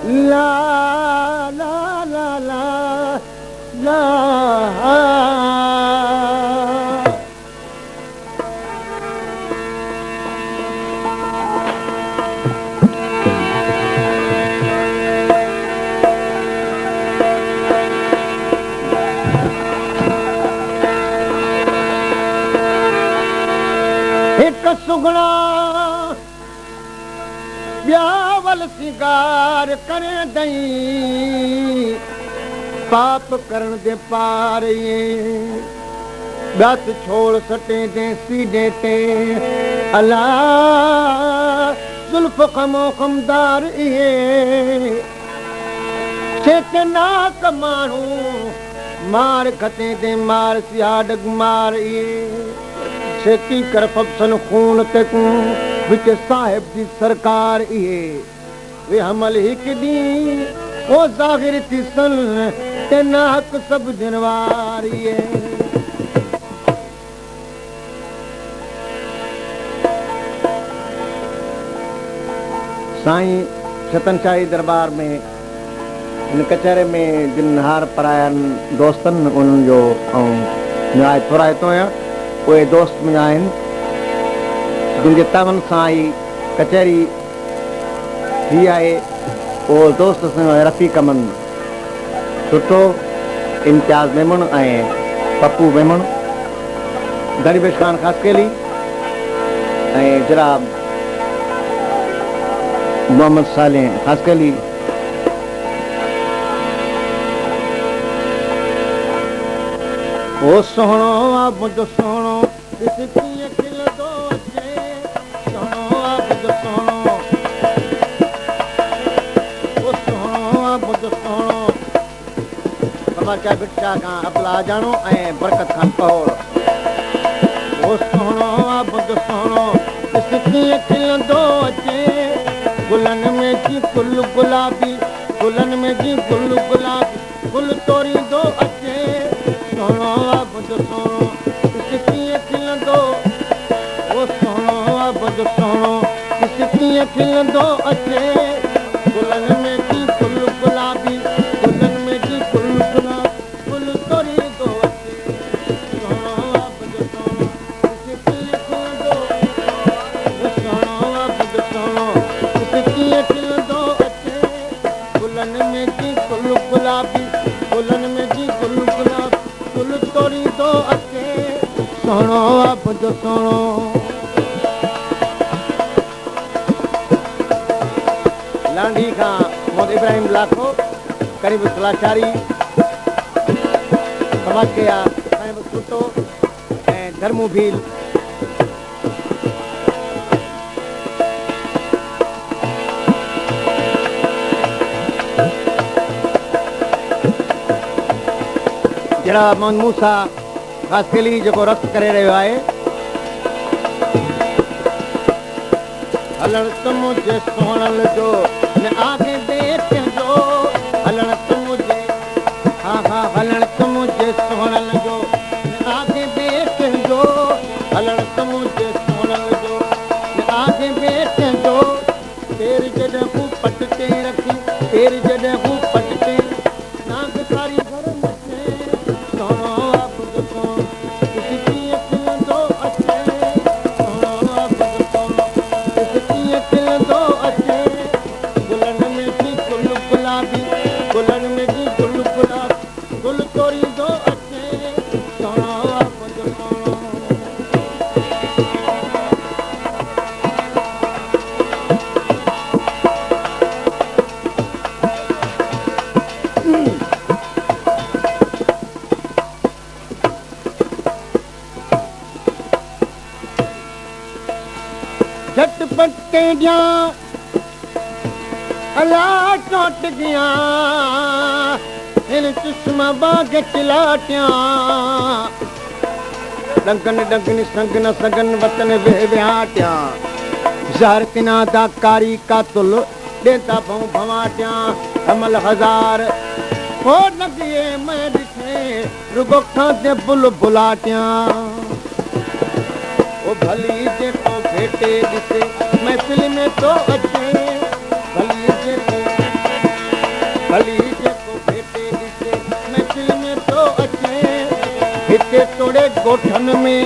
ला ला ला ला ला एक सुगना ब्यावल सिंगार करे दई पाप करण दे पार बस छोड़ सटे दे सीधे ते अला जुल्फ खमो खमदार चेतना कमाणू मार खते दे मार सियाडग मार छेती कर फसन खून ते विच साहिब जी सरकार वे हमल हिक दी ओ ज़ाहिर थी सन ते नाहक सब जनवार साईं छतनशाही दरबार में इन कचहरे में जिन हार परायन दोस्तन उन्हनि जो न्याय थोराइतो आहियां उहे दोस्त मुंहिंजा आहिनि जिन जे तवन सां ई कचहरी थी आहे उहो दोस्त रफ़ीक अमन सुठो इम्तियाज़ मेमण ऐं पप्पू मेमण दरवेश खान ख़ासकेली ऐं जनाब मोहम्मद साले ख़ासकेली ओ सोहणो आ मुंहिंजो सोहणो ॾिस कीअं खिलंदो अचे सोहणो आ मुंहिंजो सोहणो ओ सोहणो आ मुंहिंजो सोहणो समाचार बिटशा खां अबला जाणो ऐं बरकत खान पहोड़ ओ सोहणो आ मुंहिंजो सोहणो ॾिस कीअं खिलंदो अचे गुलनि में जी गुल गुलाबी गुलनि में जी गुल गुलाबी गुल तोरींदो अचे सोहणो आ मुंहिंजो सोहणो ॾिस कीअं खिलंदो ओ सोहणो आ मुंहिंजो सोहणो ॾिस कीअं खिलंदो अचे गुलनि में जी गुल गुलाबी गुलनि में जी गुल गुलाबी गुल तोरींदो अचे सोहणो आ मुंहिंजो सोहणो ॾिस कीअं खिलंदो ओ सोहणो आ मुंहिंजो सोहणो ॾिस कीअं खिलंदो अचे गुलनि में जी गुल गुलाबी गुलनि में जी गुल गुलाबी गुल तोरींदो अचे सोहणो आ मुंहिंजो सोहणो लांडी खां मोहम्मद इब्राहिम लाखो करीब सलाचारी समाज कया साहिब सुठो ऐं धर्मू भील जनाब मोहम्मद मूसा ख़ासकेली जेको रक़्स करे रहियो आहे हलण त मुंहिंजे सोहणल जो न आगे देख जो हलण त मुंहिंजे हा हा हलण त मुंहिंजे सोहणल जो न आगे देख जो हलण त मुंहिंजे सोहणल जो न आगे देख जो पेर जॾहिं हू पट ते रखी पेर जॾहिं हू पट ते नाग सारी घर में सोहणो आ मुंहिंजो सोहणो ॾिस कीअं खिलंदो अचे सोहणो आ मुंहिंजो सोहणो ॾिस कीअं खिलंदो अचे गुलनि में जी गुल गुलाबी गुलनि में जी गुल गुलाबी गुल तोरींदो अचे सोहणो आ मुंहिंजो सोहणो झटपट के जा अला चोट गया इन चश्मा बाग चिलाटिया डंगन डंगन संग न सगन वतन वे विहाटिया ज़हर तिना दा कारी कातुल देता भौ भवाटिया हमल हजार हो लगिए मैं दिखे रुगो खाते बुल बुलाटिया ओ भली जे को भेटे दिसे महफिल में तो अचे भली जे को कोठन में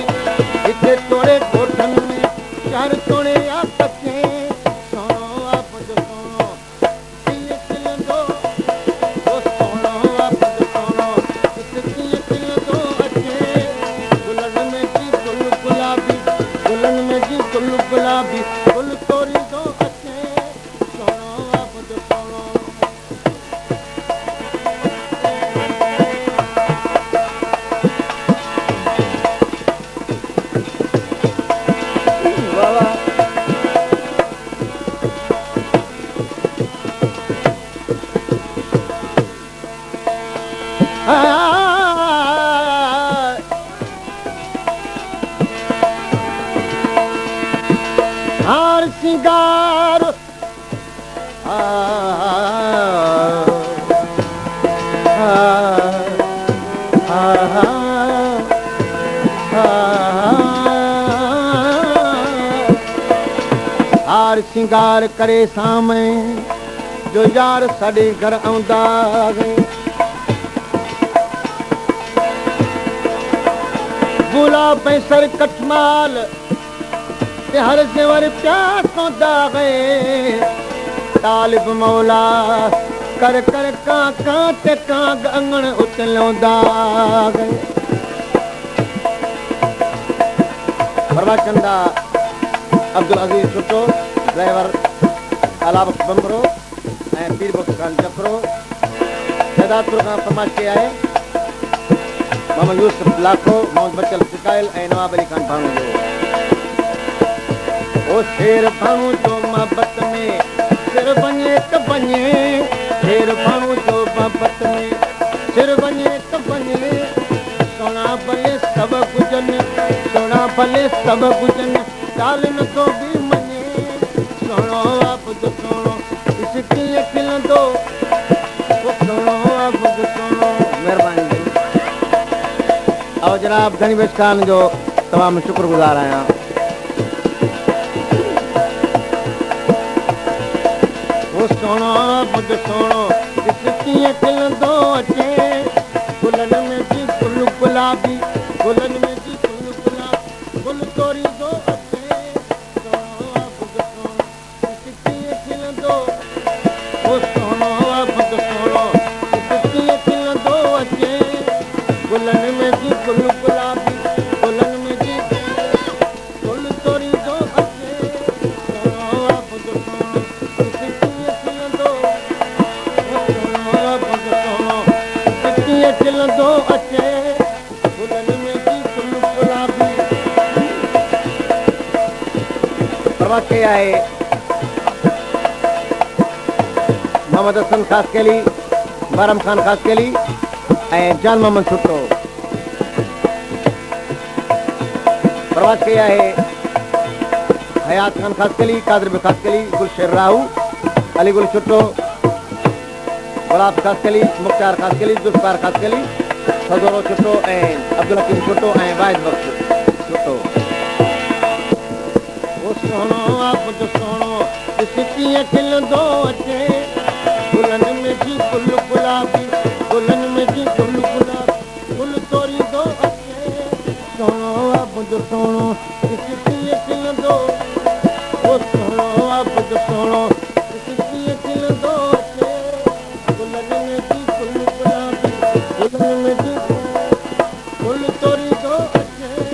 हिते तोड़े कोठन में शहर तोड़े आ कचे सोनो आ बुध सोनो दिल खिलंदो ओ सोनो आ बुध सोनो दिल खिलंदो अचे गुलन में जी गुल गुलाबी गुलन में जी गुल गुलाबी गुल तोरी दो अचे सोनो आ बुध सोनो हार सिंगार हार सिंगार करे सामे जो यार साडे घर आउंदा गुलाब पैसर कठमाल हर जेवर प्यार तो दागे तालिब मौला कर कर कां ते कां अंगण उतलौंदा गए परवाचंदा अब्दुल अजीज सुटो ड्राइवर अलाब बमरो ऐं पीर बख्श खान जफरो सैदातपुर खां फरमाइश के आए मोहम्मद यूसुफ लाखो मोहम्मद बचल सिकाइल ऐं नवाब अली खान भाणू जो ओ शेर भाणू जो मोहब्बत में सिर बने त बने शेर भाणू जो मोहब्बत में सिर बने त बने सोना भले सब गुजन सोना भले सब गुजन चाल न तो भी मने सोनो आबद सोनो इसकी खिलंदो ओ सोनो आबद सोनो मेहरबानी और जनाब घनी बेश खान जो तमाम शुक्रगुजार आहियां ओ सोनो बुध सोनो इसकी खिलंदो अचे गुलन में जी गुल गुलाबी गुलन में जी गुल गुलाबी गुल तोरी दो अचे सोनो बुध सोनो इसकी खिलंदो ओ सोनो बुध सोनो इसकी खिलंदो अचे गुलन में जी गुल गुलाबी गुलन में जी गुल तोरी दो अचे सोनो बुध सोनो इसकी खिलंदो सोनो बुध सोनो इसकी खिलंदो अचे गुलन में जी गुल गुलाबी परवाह के आए मोहम्मद हसन खास केली बारम खान खास केली ऐं जान मोहम्मद सुटो प्रवास किया है हयात खान खास केली कादर बे खास केली गुलशेर राहू अली गुल छुट्टो गुलाब खास केली मुख्तार खास केली जुल्फकार खास केली सदोरो छुट्टो ऐं अब्दुल हकीम छुट्टो ऐं वाहिद बख्श छुट्टो ओ सोनो आबद सोनो इसकी खिलंदो अचे गुलन में जी गुल गुलाबी गुलन में जी गुल गुलाबी गुल तोरी दो अचे सोनो आबद सोनो इसकी खिलंदो ओ सोनो आबद सोनो इसकी खिलंदो अचे गुलन में जी गुल गुलाबी गुलन में जी गुल तोरी दो अचे